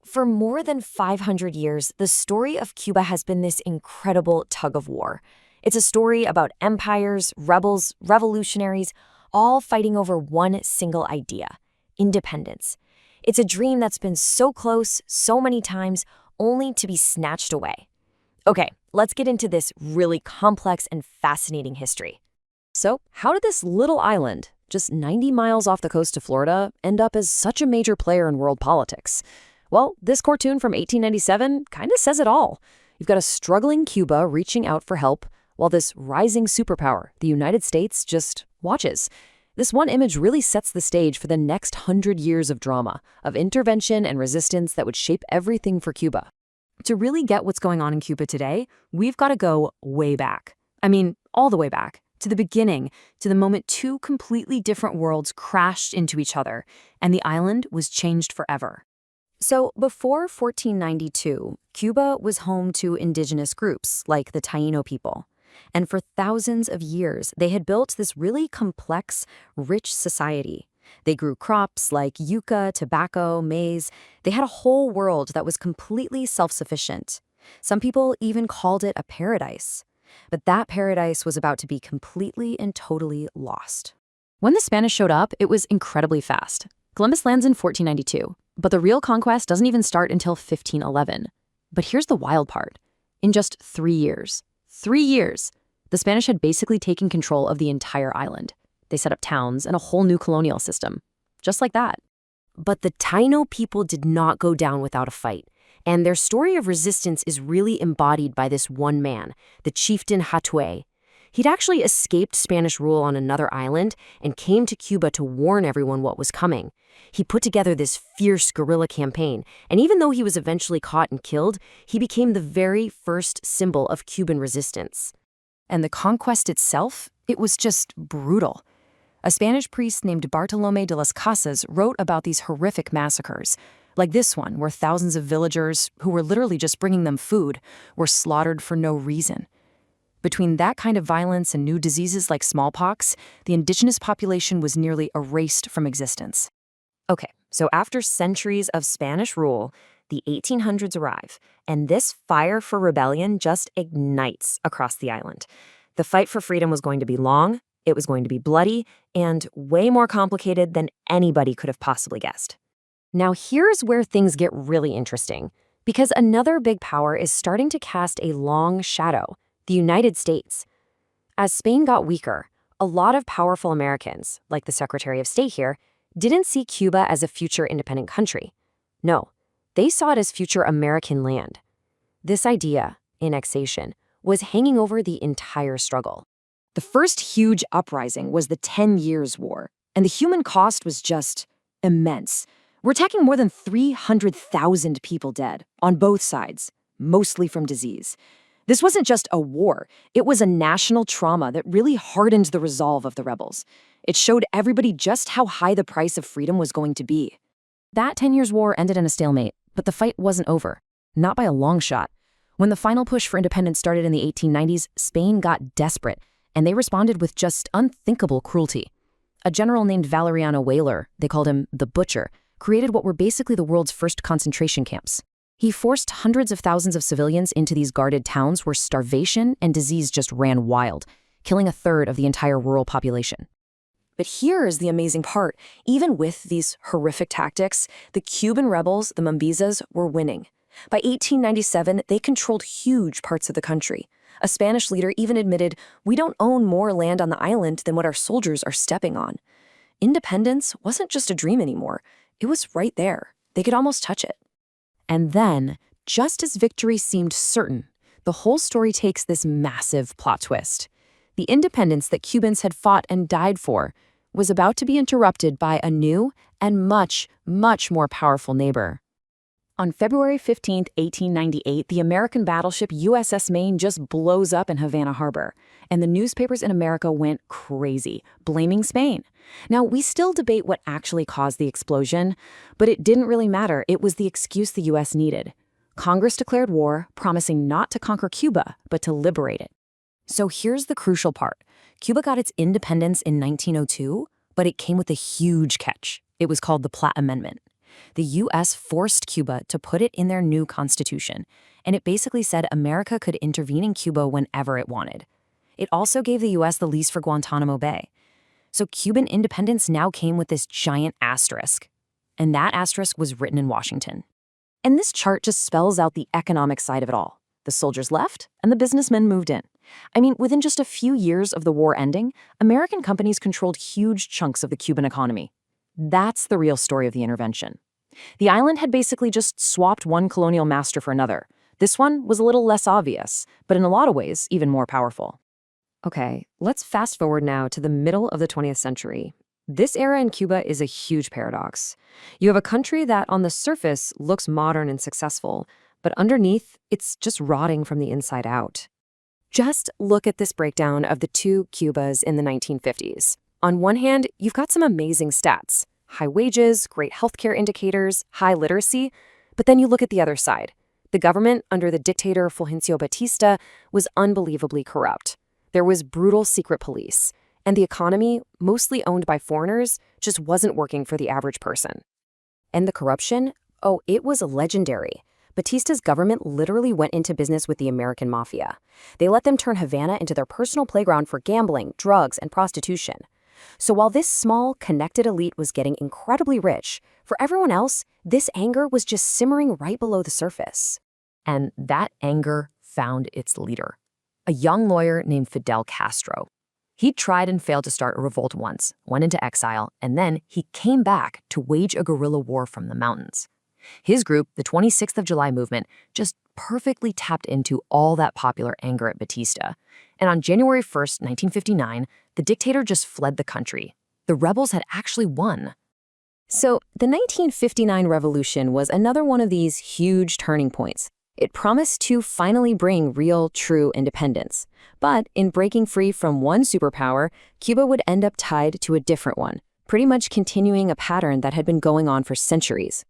For more than 500 years, the story of Cuba has been this incredible tug of war. It's a story about empires, rebels, revolutionaries, all fighting over one single idea: independence. It's a dream that's been so close, so many times, only to be snatched away. Okay, let's get into this really complex and fascinating history. So, how did this little island, just 90 miles off the coast of Florida, end up as such a major player in world politics? Well, this cartoon from 1897 kind of says it all. You've got a struggling Cuba reaching out for help, while this rising superpower, the United States, just watches. This one image really sets the stage for the next 100 years of drama, of intervention and resistance that would shape everything for Cuba. To really get what's going on in Cuba today, we've got to go way back. I mean, all the way back, to the beginning, to the moment two completely different worlds crashed into each other, and the island was changed forever. So, before 1492, Cuba was home to indigenous groups like the Taíno people. And for thousands of years, they had built this really complex, rich society. They grew crops like yucca, tobacco, maize. They had a whole world that was completely self-sufficient. Some people even called it a paradise. But that paradise was about to be completely and totally lost. When the Spanish showed up, it was incredibly fast. Columbus lands in 1492, but the real conquest doesn't even start until 1511. But here's the wild part. In just 3 years, the Spanish had basically taken control of the entire island. They set up towns and a whole new colonial system. Just like that. But the Taíno people did not go down without a fight. And their story of resistance is really embodied by this one man, the chieftain Hatue. He'd actually escaped Spanish rule on another island and came to Cuba to warn everyone what was coming. He put together this fierce guerrilla campaign, and even though he was eventually caught and killed, he became the very first symbol of Cuban resistance. And the conquest itself, it was just brutal. A Spanish priest named Bartolomé de las Casas wrote about these horrific massacres, like this one, where thousands of villagers, who were literally just bringing them food, were slaughtered for no reason. Between that kind of violence and new diseases like smallpox, the indigenous population was nearly erased from existence. Okay, so after centuries of Spanish rule, the 1800s arrive, and this fire for rebellion just ignites across the island. The fight for freedom was going to be long, it was going to be bloody, and way more complicated than anybody could have possibly guessed. Now here's where things get really interesting, because another big power is starting to cast a long shadow: the United States. As Spain got weaker, a lot of powerful Americans, like the Secretary of State here, didn't see Cuba as a future independent country. No, they saw it as future American land. This idea, annexation, was hanging over the entire struggle. The first huge uprising was the 10 Years' War, and the human cost was just immense. We're talking more than 300,000 people dead on both sides, mostly from disease. This wasn't just a war, it was a national trauma that really hardened the resolve of the rebels. It showed everybody just how high the price of freedom was going to be. That 10 Years' War ended in a stalemate, but the fight wasn't over. Not by a long shot. When the final push for independence started in the 1890s, Spain got desperate, and they responded with just unthinkable cruelty. A general named Valeriano Weyler, they called him the Butcher, created what were basically the world's first concentration camps. He forced hundreds of thousands of civilians into these guarded towns where starvation and disease just ran wild, killing a third of the entire rural population. But here is the amazing part. Even with these horrific tactics, the Cuban rebels, the Mambisas, were winning. By 1897, they controlled huge parts of the country. A Spanish leader even admitted, "We don't own more land on the island than what our soldiers are stepping on." Independence wasn't just a dream anymore. It was right there. They could almost touch it. And then, just as victory seemed certain, the whole story takes this massive plot twist. The independence that Cubans had fought and died for was about to be interrupted by a new and much, much more powerful neighbor. On February 15, 1898, the American battleship USS Maine just blows up in Havana Harbor, and the newspapers in America went crazy, blaming Spain. Now, we still debate what actually caused the explosion, but it didn't really matter. It was the excuse the U.S. needed. Congress declared war, promising not to conquer Cuba, but to liberate it. So here's the crucial part. Cuba got its independence in 1902, but it came with a huge catch. It was called the Platt Amendment. The U.S. forced Cuba to put it in their new constitution, and it basically said America could intervene in Cuba whenever it wanted. It also gave the U.S. the lease for Guantanamo Bay. So Cuban independence now came with this giant asterisk. And that asterisk was written in Washington. And this chart just spells out the economic side of it all. The soldiers left, and the businessmen moved in. I mean, within just a few years of the war ending, American companies controlled huge chunks of the Cuban economy. That's the real story of the intervention. The island had basically just swapped one colonial master for another. This one was a little less obvious, but in a lot of ways, even more powerful. Okay, let's fast forward now to the middle of the 20th century. This era in Cuba is a huge paradox. You have a country that on the surface looks modern and successful, but underneath, it's just rotting from the inside out. Just look at this breakdown of the two Cubas in the 1950s. On one hand, you've got some amazing stats: high wages, great healthcare indicators, high literacy. But then you look at the other side. The government, under the dictator Fulgencio Batista, was unbelievably corrupt. There was brutal secret police, and the economy, mostly owned by foreigners, just wasn't working for the average person. And the corruption? Oh, it was legendary. Batista's government literally went into business with the American mafia. They let them turn Havana into their personal playground for gambling, drugs, and prostitution. So while this small, connected elite was getting incredibly rich, for everyone else, this anger was just simmering right below the surface. And that anger found its leader, a young lawyer named Fidel Castro. He tried and failed to start a revolt once, went into exile, and then he came back to wage a guerrilla war from the mountains. His group, the 26th of July movement, just perfectly tapped into all that popular anger at Batista. And on January 1st, 1959, the dictator just fled the country. The rebels had actually won. So the 1959 revolution was another one of these huge turning points. It promised to finally bring real, true independence. But in breaking free from one superpower, Cuba would end up tied to a different one, pretty much continuing a pattern that had been going on for centuries.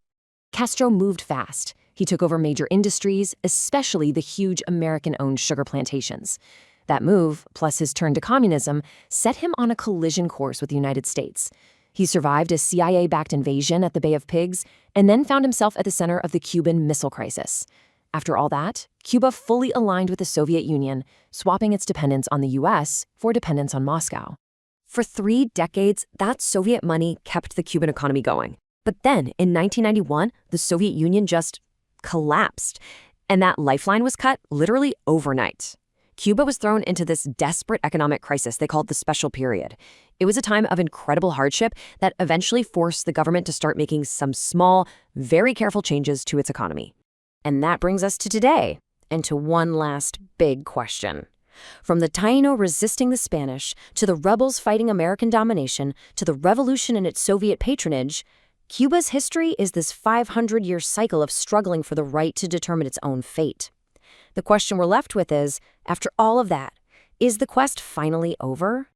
Castro moved fast. He took over major industries, especially the huge American-owned sugar plantations. That move, plus his turn to communism, set him on a collision course with the United States. He survived a CIA-backed invasion at the Bay of Pigs, and then found himself at the center of the Cuban Missile Crisis. After all that, Cuba fully aligned with the Soviet Union, swapping its dependence on the U.S. for dependence on Moscow. For 3 decades, that Soviet money kept the Cuban economy going. But then, in 1991, the Soviet Union just collapsed, and that lifeline was cut literally overnight. Cuba was thrown into this desperate economic crisis they called the Special Period. It was a time of incredible hardship that eventually forced the government to start making some small, very careful changes to its economy. And that brings us to today, and to one last big question. From the Taíno resisting the Spanish, to the rebels fighting American domination, to the revolution and its Soviet patronage, Cuba's history is this 500-year cycle of struggling for the right to determine its own fate. The question we're left with is, after all of that, is the quest finally over?